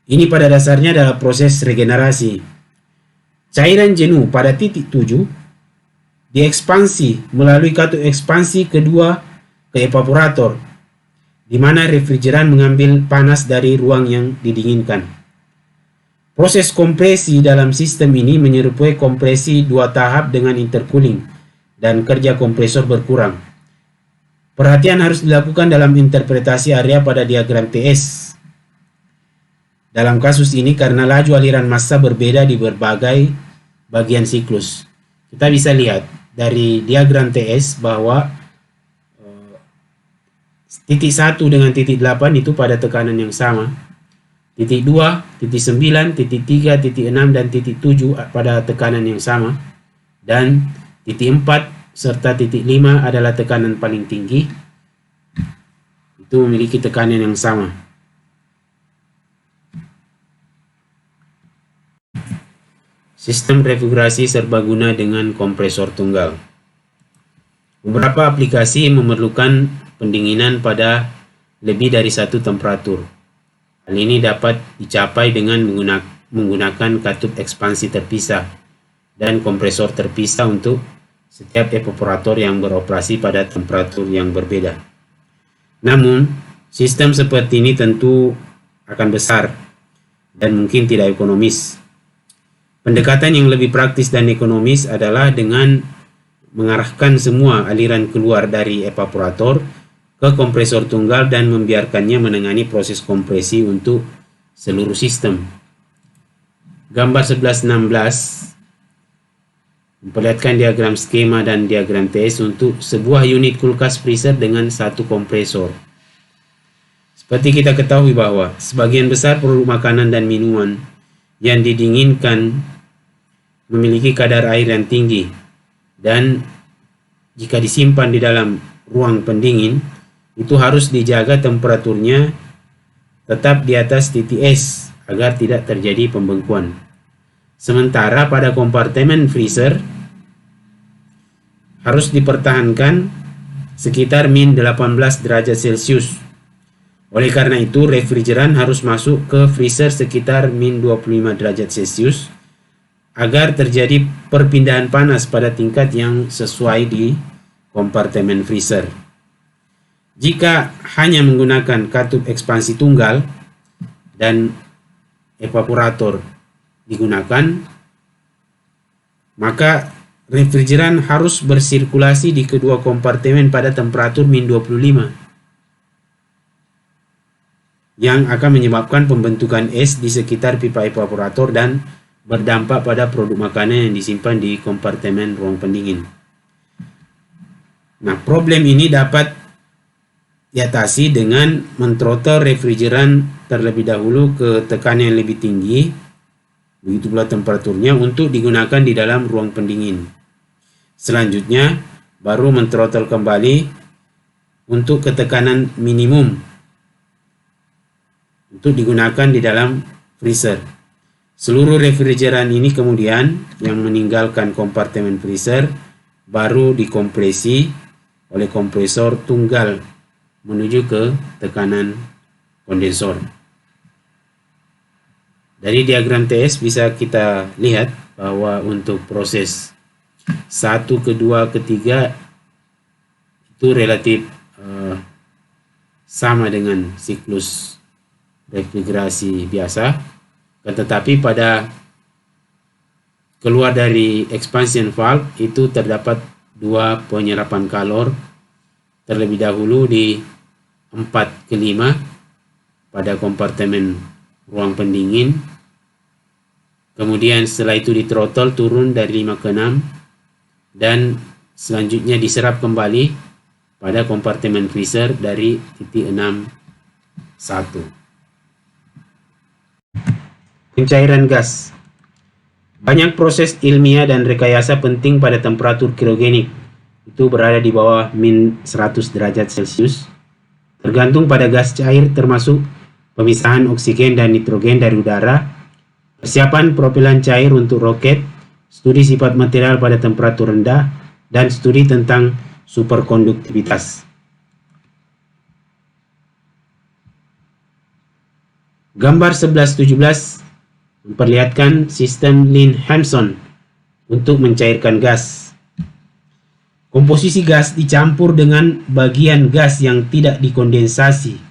Ini pada dasarnya adalah proses regenerasi. Cairan jenuh pada titik 7 diekspansi melalui katup ekspansi kedua ke evaporator, di mana refrigeran mengambil panas dari ruang yang didinginkan. Proses kompresi dalam sistem ini menyerupai kompresi 2 tahap dengan intercooling dan kerja kompresor berkurang. Perhatian harus dilakukan dalam interpretasi area pada diagram TS. Dalam kasus ini karena laju aliran massa berbeda di berbagai bagian siklus. Kita bisa lihat dari diagram TS bahwa titik 1 dengan titik 8 itu pada tekanan yang sama. Titik 2, titik 9, titik 3, titik 6, dan titik 7 pada tekanan yang sama. Dan titik 4 serta titik 5 adalah tekanan paling tinggi. Itu memiliki tekanan yang sama. Sistem refrigerasi serbaguna dengan kompresor tunggal. Beberapa aplikasi memerlukan pendinginan pada lebih dari satu temperatur. Hal ini dapat dicapai dengan menggunakan katup ekspansi terpisah dan kompresor terpisah untuk setiap evaporator yang beroperasi pada temperatur yang berbeda. Namun, sistem seperti ini tentu akan besar dan mungkin tidak ekonomis. Pendekatan yang lebih praktis dan ekonomis adalah dengan mengarahkan semua aliran keluar dari evaporator ke kompresor tunggal dan membiarkannya menangani proses kompresi untuk seluruh sistem. Gambar 11-16 memperlihatkan diagram skema dan diagram TS untuk sebuah unit kulkas freezer dengan satu kompresor. Seperti kita ketahui bahwa sebagian besar produk makanan dan minuman yang didinginkan memiliki kadar air yang tinggi, dan jika disimpan di dalam ruang pendingin itu harus dijaga temperaturnya tetap di atas titik S agar tidak terjadi pembengkuan. Sementara pada kompartemen freezer harus dipertahankan sekitar min 18 derajat Celcius. Oleh karena itu refrigeran harus masuk ke freezer sekitar min 25 derajat Celcius agar terjadi perpindahan panas pada tingkat yang sesuai di kompartemen freezer. Jika hanya menggunakan katup ekspansi tunggal dan evaporator digunakan, maka refrigeran harus bersirkulasi di kedua kompartemen pada temperatur min 25 yang akan menyebabkan pembentukan es di sekitar pipa evaporator dan berdampak pada produk makanan yang disimpan di kompartemen ruang pendingin. Nah, problem ini dapat diatasi dengan mentrotol refrigeran terlebih dahulu ke tekanan yang lebih tinggi, begitu pula temperaturnya, untuk digunakan di dalam ruang pendingin. Selanjutnya, baru mentrotol kembali untuk ketekanan minimum untuk digunakan di dalam freezer. Seluruh refrigeran ini kemudian yang meninggalkan kompartemen freezer baru dikompresi oleh kompresor tunggal menuju ke tekanan kondensor. Dari diagram TS bisa kita lihat bahwa untuk proses 1, kedua, ketiga itu relatif sama dengan siklus refrigerasi biasa, tetapi pada keluar dari expansion valve itu terdapat dua penyerapan kalor, terlebih dahulu di 4 ke 5 pada kompartemen ruang pendingin, kemudian setelah itu di throttle turun dari 5 ke 6 dan selanjutnya diserap kembali pada kompartemen freezer dari titik 6 1. Pencairan gas. Banyak proses ilmiah dan rekayasa penting pada temperatur kriogenik itu berada di bawah min 100 derajat Celcius, tergantung pada gas cair termasuk pemisahan oksigen dan nitrogen dari udara, persiapan propelan cair untuk roket, studi sifat material pada temperatur rendah, dan studi tentang superkonduktivitas. Gambar 11-17 memperlihatkan sistem Lin-Hampson untuk mencairkan gas. Komposisi gas dicampur dengan bagian gas yang tidak dikondensasi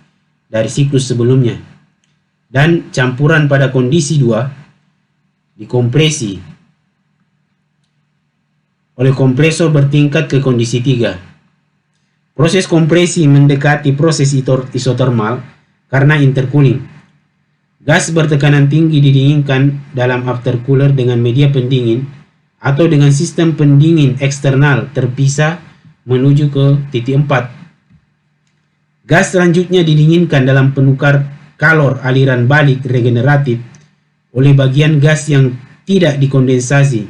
dari siklus sebelumnya, dan campuran pada kondisi 2 dikompresi oleh kompresor bertingkat ke kondisi 3. Proses kompresi mendekati proses isotermal karena intercooling. Gas bertekanan tinggi didinginkan dalam aftercooler dengan media pendingin atau dengan sistem pendingin eksternal terpisah menuju ke titik 4. Gas selanjutnya didinginkan dalam penukar kalor aliran balik regeneratif oleh bagian gas yang tidak dikondensasi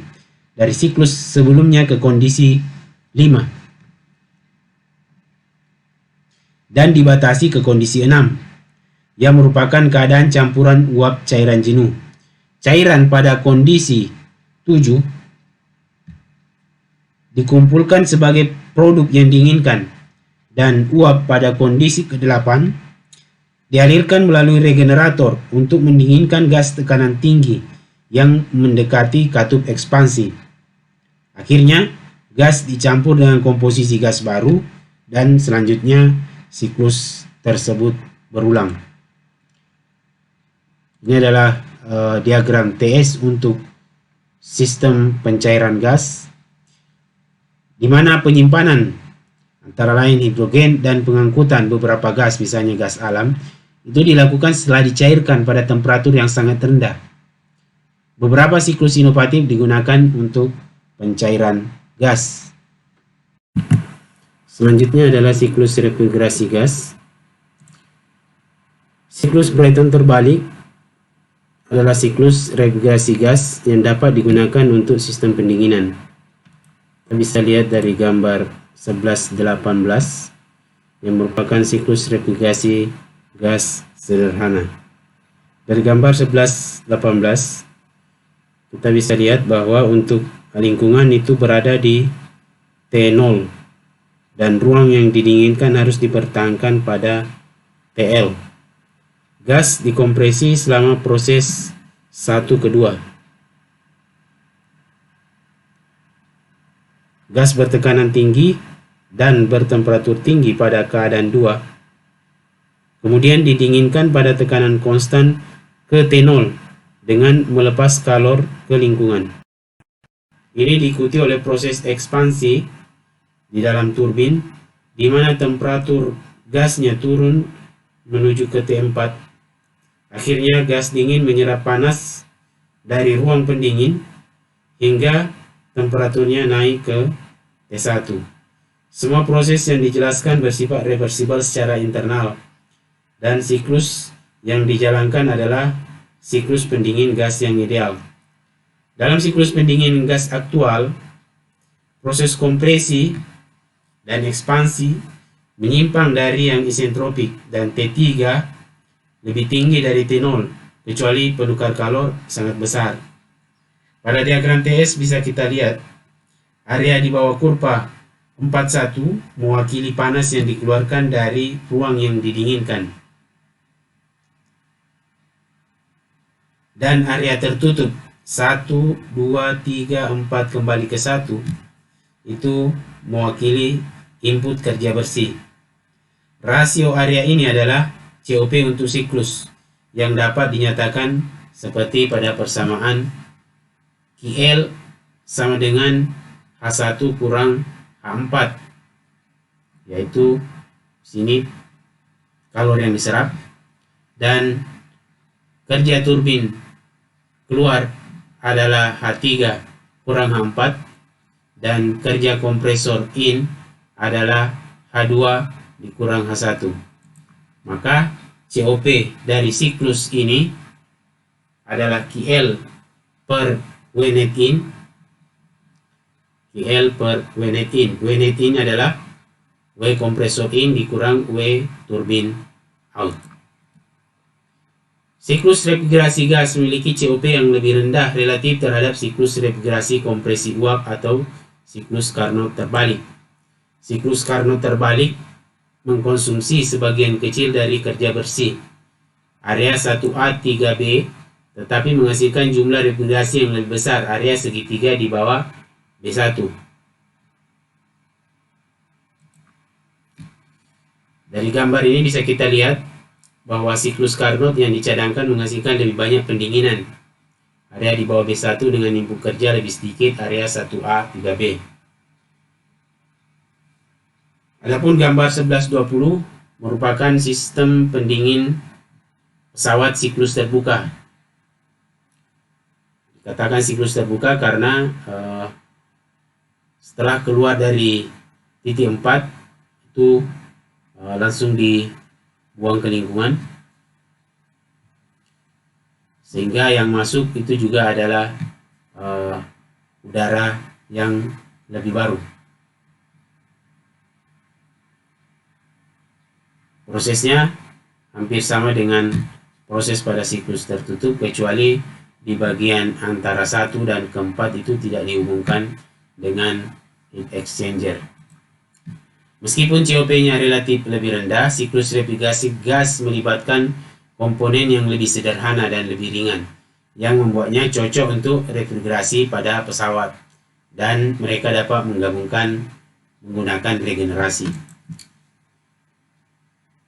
dari siklus sebelumnya ke kondisi 5 dan dibatasi ke kondisi 6 yang merupakan keadaan campuran uap cairan jenuh. Cairan pada kondisi 7 dikumpulkan sebagai produk yang diinginkan, dan uap pada kondisi ke-8 dialirkan melalui regenerator untuk mendinginkan gas tekanan tinggi yang mendekati katup ekspansi. Akhirnya, gas dicampur dengan komposisi gas baru dan selanjutnya siklus tersebut berulang. Ini adalah diagram TS untuk sistem pencairan gas, di mana penyimpanan antara lain hidrogen dan pengangkutan beberapa gas, misalnya gas alam, itu dilakukan setelah dicairkan pada temperatur yang sangat rendah. Beberapa siklus inovatif digunakan untuk pencairan gas. Selanjutnya adalah siklus refrigerasi gas. Siklus Brayton terbalik adalah siklus refrigerasi gas yang dapat digunakan untuk sistem pendinginan. Kita bisa lihat dari gambar 11-18 yang merupakan siklus refrigerasi gas sederhana. Dari gambar 11-18 kita bisa lihat bahwa untuk lingkungan itu berada di T0 dan ruang yang didinginkan harus dipertahankan pada TL. Gas dikompresi selama proses 1 ke 2. Gas bertekanan tinggi dan bertemperatur tinggi pada keadaan 2, kemudian didinginkan pada tekanan konstan ke T0 dengan melepas kalor ke lingkungan. Ini diikuti oleh proses ekspansi di dalam turbin, di mana temperatur gasnya turun menuju ke T4. Akhirnya gas dingin menyerap panas dari ruang pendingin hingga temperaturnya naik ke T1. Semua proses yang dijelaskan bersifat reversibel secara internal, dan siklus yang dijalankan adalah siklus pendingin gas yang ideal. Dalam siklus pendingin gas aktual, proses kompresi dan ekspansi menyimpang dari yang isentropik, dan T3 lebih tinggi dari T0, kecuali penukar kalor sangat besar. Pada diagram TS bisa kita lihat area di bawah kurva 41 mewakili panas yang dikeluarkan dari ruang yang didinginkan. dan area tertutup 1, 2, 3, 4 kembali ke 1 itu mewakili input kerja bersih. Rasio area ini adalah COP untuk siklus yang dapat dinyatakan seperti pada persamaan QL sama dengan H1 kurang H4, yaitu sini kalori yang diserap dan kerja turbin keluar adalah H3 kurang H4 dan kerja kompresor in adalah H2 dikurang H1. Maka COP dari siklus ini adalah QL per W net in. QL per W net in. W net in adalah W kompresor in dikurang W turbin out. Siklus refrigerasi gas memiliki COP yang lebih rendah relatif terhadap siklus refrigerasi kompresi uap atau siklus Carnot terbalik. Siklus Carnot terbalik mengkonsumsi sebagian kecil dari kerja bersih area 1A 3B, tetapi menghasilkan jumlah refrigerasi yang lebih besar area segitiga di bawah B1. Dari gambar ini bisa kita lihat bahwa siklus Carnot yang dicadangkan menghasilkan lebih banyak pendinginan area di bawah B1 dengan input kerja lebih sedikit area 1A 3B. Adapun gambar 1120 merupakan sistem pendingin pesawat siklus terbuka. Dikatakan siklus terbuka karena setelah keluar dari titik 4 itu langsung dibuang ke lingkungan, sehingga yang masuk itu juga adalah udara yang lebih baru. Prosesnya hampir sama dengan proses pada siklus tertutup, kecuali di bagian antara 1 dan ke-4 itu tidak dihubungkan dengan heat exchanger. Meskipun COP-nya relatif lebih rendah, siklus refrigerasi gas melibatkan komponen yang lebih sederhana dan lebih ringan, yang membuatnya cocok untuk refrigerasi pada pesawat, dan mereka dapat menggabungkan menggunakan regenerasi.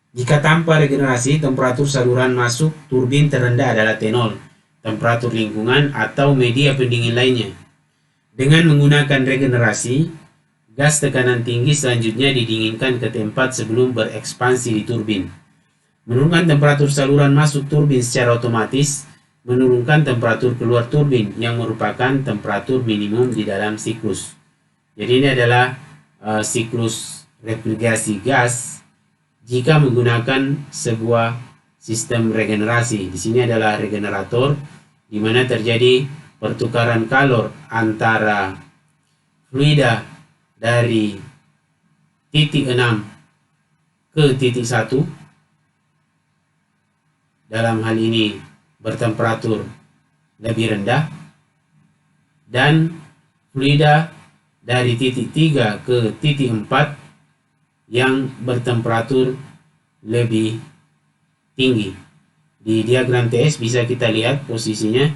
Jika tanpa regenerasi, temperatur saluran masuk turbin terendah adalah T0, temperatur lingkungan atau media pendingin lainnya. Dengan menggunakan regenerasi, gas tekanan tinggi selanjutnya didinginkan ke tempat sebelum berekspansi di turbin. Menurunkan temperatur saluran masuk turbin secara otomatis menurunkan temperatur keluar turbin yang merupakan temperatur minimum di dalam siklus. Jadi ini adalah siklus refrigerasi gas jika menggunakan sebuah sistem regenerasi. Di sini adalah regenerator di mana terjadi pertukaran kalor antara fluida dari titik 6 ke titik 1, dalam hal ini bertemperatur lebih rendah, dan fluida dari titik 3 ke titik 4 yang bertemperatur lebih tinggi. Di diagram TS bisa kita lihat posisinya.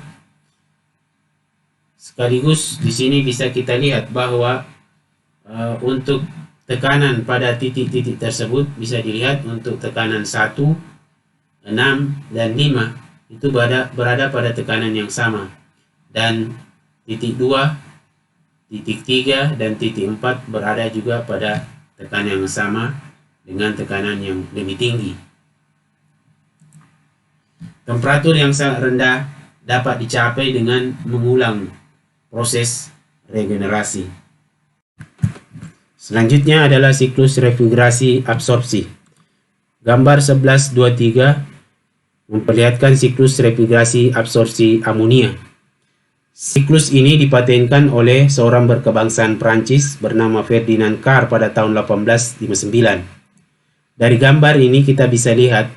Sekaligus di sini bisa kita lihat bahwa untuk tekanan pada titik-titik tersebut bisa dilihat untuk tekanan 1, 6, dan 5 itu berada pada tekanan yang sama, dan titik 2, titik 3, dan titik 4 berada juga pada tekanan yang sama dengan tekanan yang lebih tinggi. Temperatur yang sangat rendah dapat dicapai dengan mengulang proses regenerasi. Selanjutnya adalah siklus refrigerasi absorpsi. Gambar 1123 memperlihatkan siklus refrigerasi absorpsi amonia. Siklus ini dipatenkan oleh seorang berkebangsaan Prancis bernama Ferdinand Carr pada tahun 1859. Dari gambar ini kita bisa lihat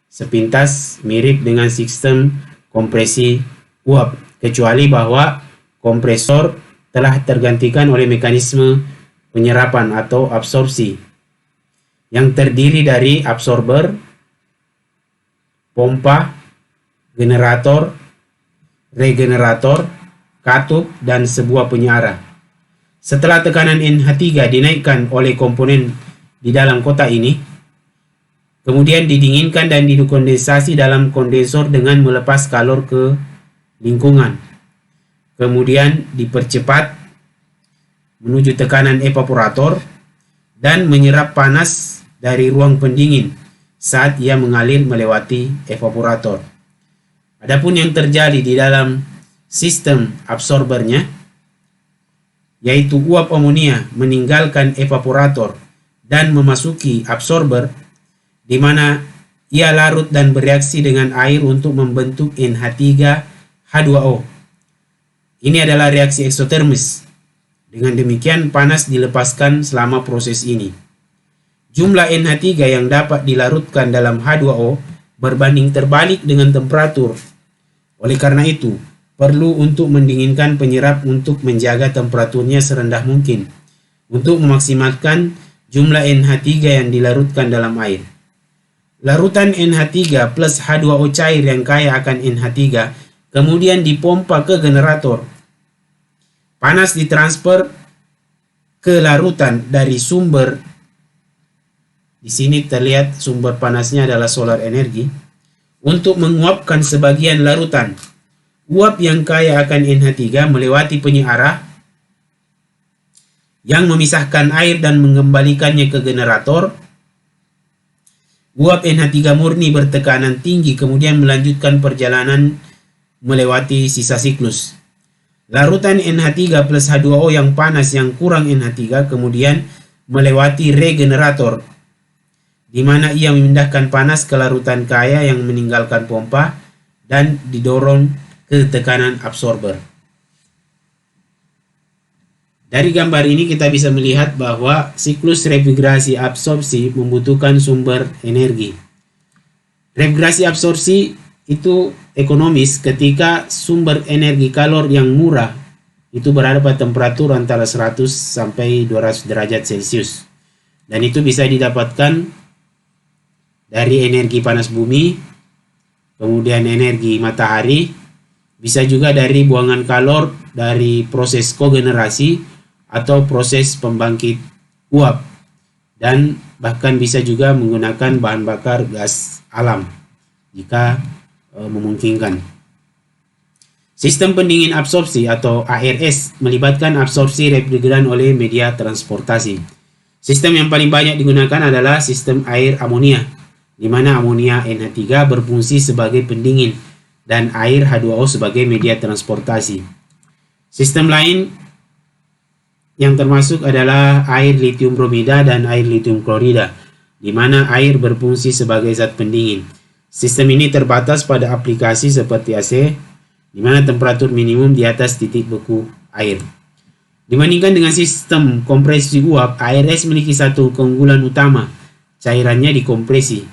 sepintas mirip dengan sistem kompresi uap, kecuali bahwa kompresor telah tergantikan oleh mekanisme penyerapan atau absorpsi yang terdiri dari absorber, pompa, generator, regenerator, katup, dan sebuah penyiarah. Setelah tekanan NH3 dinaikkan oleh komponen di dalam kotak ini, kemudian didinginkan dan dikondensasi dalam kondensor dengan melepas kalor ke lingkungan. Kemudian dipercepat menuju tekanan evaporator dan menyerap panas dari ruang pendingin saat ia mengalir melewati evaporator. Adapun yang terjadi di dalam sistem absorbernya, yaitu uap amonia meninggalkan evaporator dan memasuki absorber, di mana ia larut dan bereaksi dengan air untuk membentuk NH3H2O. Ini adalah reaksi eksotermis. Dengan demikian, panas dilepaskan selama proses ini. Jumlah NH3 yang dapat dilarutkan dalam H2O berbanding terbalik dengan temperatur. Oleh karena itu, perlu untuk mendinginkan penyerap untuk menjaga temperaturnya serendah mungkin, untuk memaksimalkan jumlah NH3 yang dilarutkan dalam air. Larutan NH3 plus H2O cair yang kaya akan NH3 kemudian dipompa ke generator. Panas ditransfer ke larutan dari sumber. Di sini terlihat sumber panasnya adalah solar energi untuk menguapkan sebagian larutan. Uap yang kaya akan NH3 melewati penyiarah yang memisahkan air dan mengembalikannya ke generator. Uap NH3 murni bertekanan tinggi kemudian melanjutkan perjalanan melewati sisa siklus. Larutan NH3 plus H2O yang panas yang kurang NH3 kemudian melewati regenerator, di mana ia memindahkan panas ke larutan kaya yang meninggalkan pompa dan didorong ke tekanan absorber. Dari gambar ini kita bisa melihat bahwa siklus refrigerasi absorpsi membutuhkan sumber energi. Refrigerasi absorpsi itu ekonomis ketika sumber energi kalor yang murah itu berada pada temperatur antara 100 sampai 200 derajat Celcius. Dan itu bisa didapatkan dari energi panas bumi, kemudian energi matahari, bisa juga dari buangan kalor dari proses kogenerasi atau proses pembangkit uap, dan bahkan bisa juga menggunakan bahan bakar gas alam jika memungkinkan. Sistem pendingin absorpsi atau ARS melibatkan absorpsi refrigeran oleh media transportasi. Sistem yang paling banyak digunakan adalah sistem air amonia, di mana amonia NH3 berfungsi sebagai pendingin dan air H2O sebagai media transportasi. Sistem lain yang termasuk adalah air lithium bromida dan air lithium klorida, di mana air berfungsi sebagai zat pendingin. Sistem ini terbatas pada aplikasi seperti AC, di mana temperatur minimum di atas titik beku air. Dibandingkan dengan sistem kompresi uap, ARS memiliki satu keunggulan utama, cairannya dikompresi,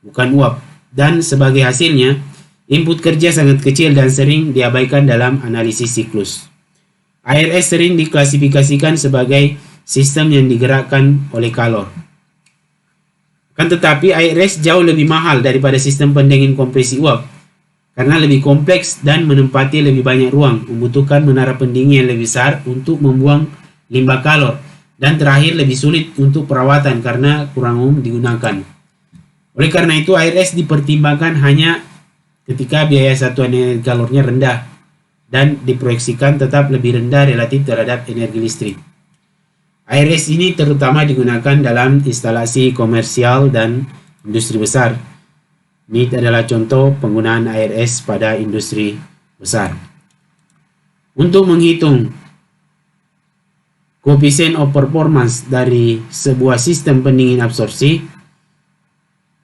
bukan uap, dan sebagai hasilnya, input kerja sangat kecil dan sering diabaikan dalam analisis siklus. ARS sering diklasifikasikan sebagai sistem yang digerakkan oleh kalor. Kan tetapi ARS jauh lebih mahal daripada sistem pendingin kompresi uap karena lebih kompleks dan menempati lebih banyak ruang, membutuhkan menara pendingin yang lebih besar untuk membuang limbah kalor, dan terakhir lebih sulit untuk perawatan karena kurang umum digunakan. Oleh karena itu ARS dipertimbangkan hanya ketika biaya satuan energi kalornya rendah dan diproyeksikan tetap lebih rendah relatif terhadap energi listrik. ARS ini terutama digunakan dalam instalasi komersial dan industri besar. Ini adalah contoh penggunaan ARS pada industri besar. Untuk menghitung koefisien of performance dari sebuah sistem pendingin absorpsi,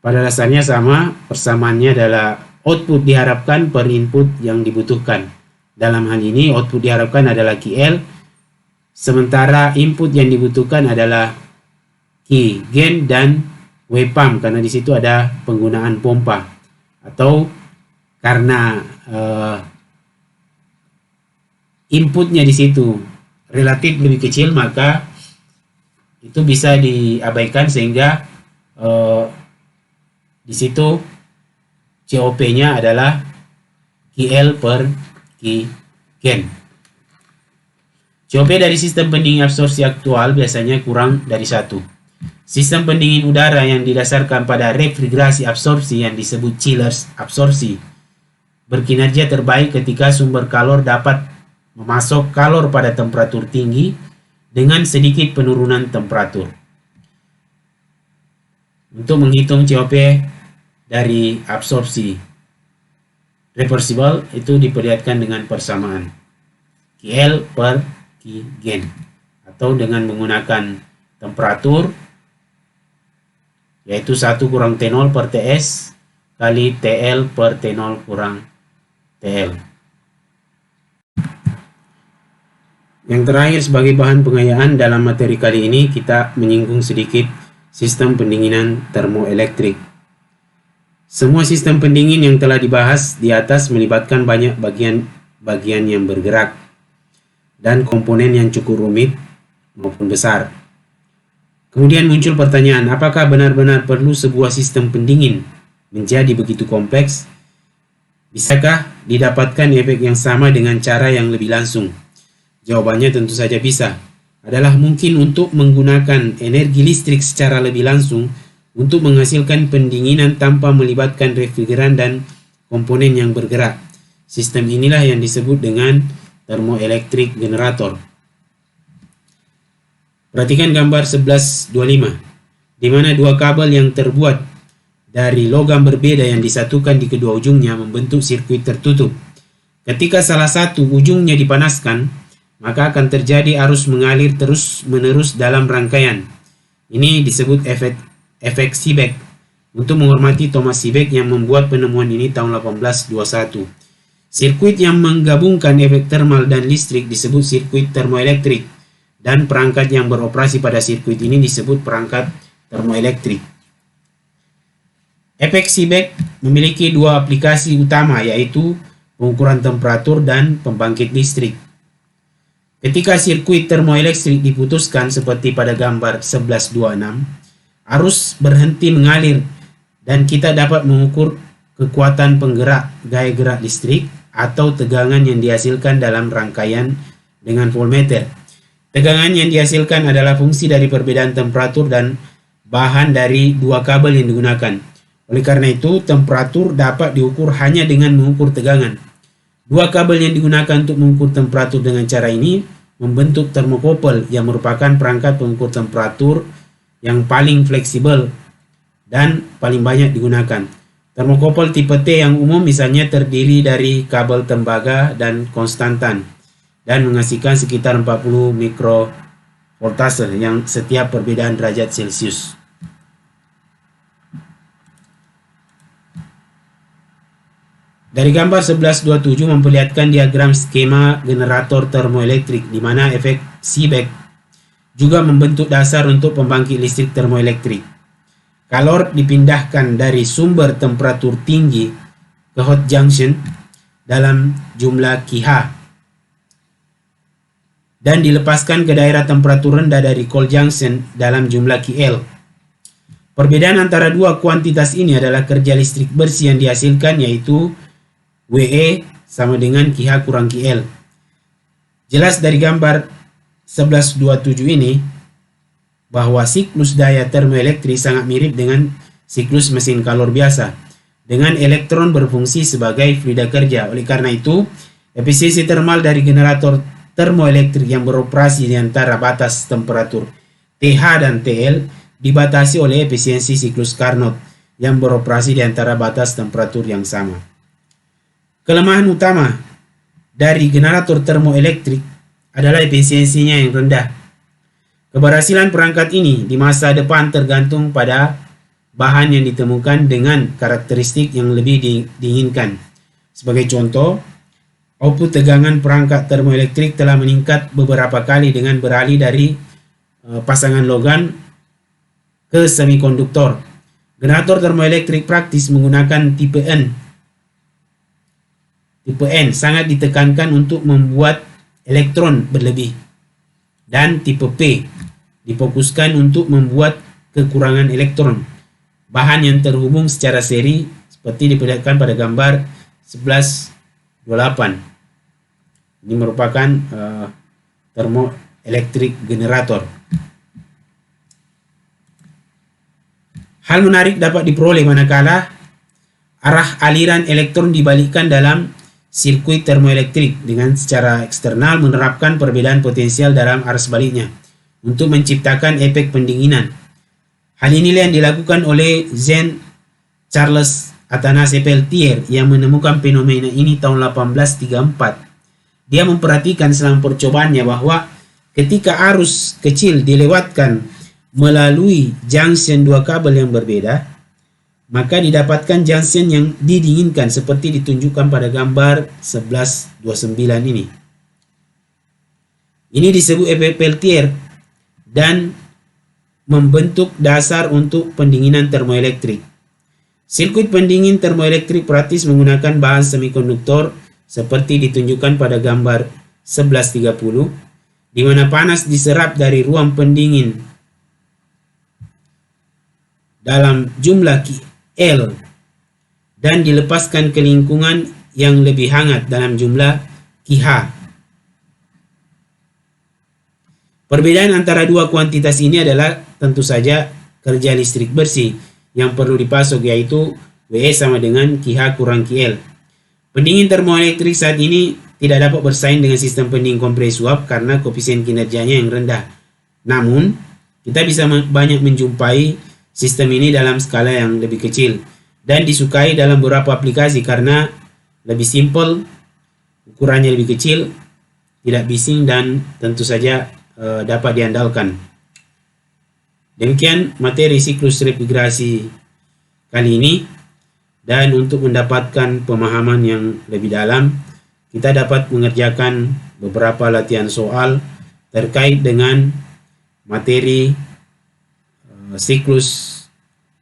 pada dasarnya sama, persamaannya adalah output diharapkan per input yang dibutuhkan. Dalam hal ini output diharapkan adalah QL, sementara input yang dibutuhkan adalah Q, gain, dan W pump, karena di situ ada penggunaan pompa. Atau karena inputnya di situ relatif lebih kecil, maka itu bisa diabaikan sehingga di situ COP-nya adalah QL per Ki Gen. COP dari sistem pendingin absorpsi aktual biasanya kurang dari 1. Sistem pendingin udara yang didasarkan pada refrigerasi absorpsi yang disebut chillers absorpsi berkinerja terbaik ketika sumber kalor dapat memasok kalor pada temperatur tinggi dengan sedikit penurunan temperatur. Untuk menghitung COP dari absorpsi reversible itu diperlihatkan dengan persamaan KL per Ki Gen atau dengan menggunakan temperatur yaitu 1 kurang T0 per TS kali TL per T0 kurang TL. Yang terakhir sebagai bahan pengayaan dalam materi kali ini kita menyinggung sedikit sistem pendinginan termoelektrik. Semua sistem pendingin yang telah dibahas di atas melibatkan banyak bagian yang bergerak dan komponen yang cukup rumit maupun besar. Kemudian muncul pertanyaan, apakah benar-benar perlu sebuah sistem pendingin menjadi begitu kompleks? Bisakah didapatkan efek yang sama dengan cara yang lebih langsung? Jawabannya tentu saja bisa. Adalah mungkin untuk menggunakan energi listrik secara lebih langsung untuk menghasilkan pendinginan tanpa melibatkan refrigeran dan komponen yang bergerak. Sistem inilah yang disebut dengan termoelektrik generator. Perhatikan gambar 1125, di mana dua kabel yang terbuat dari logam berbeda yang disatukan di kedua ujungnya membentuk sirkuit tertutup. Ketika salah satu ujungnya dipanaskan, maka akan terjadi arus mengalir terus-menerus dalam rangkaian. Ini disebut efek Seebeck. Untuk menghormati Thomas Seebeck yang membuat penemuan ini tahun 1821. Sirkuit yang menggabungkan efek termal dan listrik disebut sirkuit termoelektrik, dan perangkat yang beroperasi pada sirkuit ini disebut perangkat termoelektrik. Efek Seebeck memiliki dua aplikasi utama, yaitu pengukuran temperatur dan pembangkit listrik. Ketika sirkuit termoelektrik diputuskan seperti pada gambar 1126, arus berhenti mengalir dan kita dapat mengukur kekuatan penggerak gaya gerak listrik atau tegangan yang dihasilkan dalam rangkaian dengan voltmeter. Tegangan yang dihasilkan adalah fungsi dari perbedaan temperatur dan bahan dari dua kabel yang digunakan. Oleh karena itu, temperatur dapat diukur hanya dengan mengukur tegangan. Dua kabel yang digunakan untuk mengukur temperatur dengan cara ini membentuk termokopel yang merupakan perangkat pengukur temperatur yang paling fleksibel dan paling banyak digunakan. Termokopel tipe T yang umum misalnya terdiri dari kabel tembaga dan konstantan dan menghasilkan sekitar 40 mikrovoltase yang setiap perbedaan derajat Celcius. Dari gambar 1127 memperlihatkan diagram skema generator termoelektrik di mana efek Seebeck juga membentuk dasar untuk pembangkit listrik termoelektrik. Kalor dipindahkan dari sumber temperatur tinggi ke hot junction dalam jumlah Kh dan dilepaskan ke daerah temperatur rendah dari cold junction dalam jumlah Kl. Perbedaan antara dua kuantitas ini adalah kerja listrik bersih yang dihasilkan, yaitu WE sama dengan Kh kurang Kl. Jelas dari gambar 1127 ini bahwa siklus daya termoelektrik sangat mirip dengan siklus mesin kalor biasa, dengan elektron berfungsi sebagai fluida kerja. Oleh karena itu, efisiensi termal dari generator termoelektrik yang beroperasi di antara batas temperatur TH dan TL dibatasi oleh efisiensi siklus Carnot yang beroperasi di antara batas temperatur yang sama. Kelemahan utama dari generator termoelektrik adalah efisiensinya yang rendah. Keberhasilan perangkat ini di masa depan tergantung pada bahan yang ditemukan dengan karakteristik yang lebih diinginkan. Sebagai contoh, output tegangan perangkat termoelektrik telah meningkat beberapa kali dengan beralih dari pasangan logam ke semikonduktor. Generator termoelektrik praktis menggunakan tipe N. Tipe N sangat ditekankan untuk membuat elektron berlebih, dan tipe P difokuskan untuk membuat kekurangan elektron. Bahan yang terhubung secara seri seperti diperlihatkan pada gambar 1128. Ini merupakan thermoelectric generator. Hal menarik dapat diperoleh manakala arah aliran elektron dibalikkan dalam sirkuit termoelektrik dengan secara eksternal menerapkan perbedaan potensial dalam arah sebaliknya untuk menciptakan efek pendinginan. Hal inilah yang dilakukan oleh Jean Charles Athanase Peltier yang menemukan fenomena ini tahun 1834. Dia memperhatikan selama percobaannya bahwa ketika arus kecil dilewatkan melalui junction dua kabel yang berbeda, maka didapatkan junction yang didinginkan seperti ditunjukkan pada gambar 1129 ini. Ini disebut efek Peltier dan membentuk dasar untuk pendinginan termoelektrik. Sirkuit pendingin termoelektrik praktis menggunakan bahan semikonduktor seperti ditunjukkan pada gambar 1130, di mana panas diserap dari ruang pendingin dalam jumlah L dan dilepaskan ke lingkungan yang lebih hangat dalam jumlah H. Perbedaan antara dua kuantitas ini adalah tentu saja kerja listrik bersih yang perlu dipasok, yaitu WE sama dengan QH kurang QL. Pendingin termoelektrik saat ini tidak dapat bersaing dengan sistem pendingin kompres uap karena koefisien kinerjanya yang rendah. Namun, kita bisa banyak menjumpai sistem ini dalam skala yang lebih kecil dan disukai dalam beberapa aplikasi karena lebih simpel, ukurannya lebih kecil, tidak bising, dan tentu saja dapat diandalkan. Demikian materi siklus refrigerasi kali ini, dan untuk mendapatkan pemahaman yang lebih dalam, kita dapat mengerjakan beberapa latihan soal terkait dengan materi siklus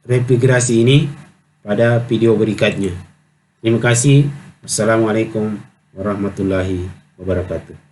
refrigerasi ini pada video berikutnya. Terima kasih. Wassalamualaikum warahmatullahi wabarakatuh.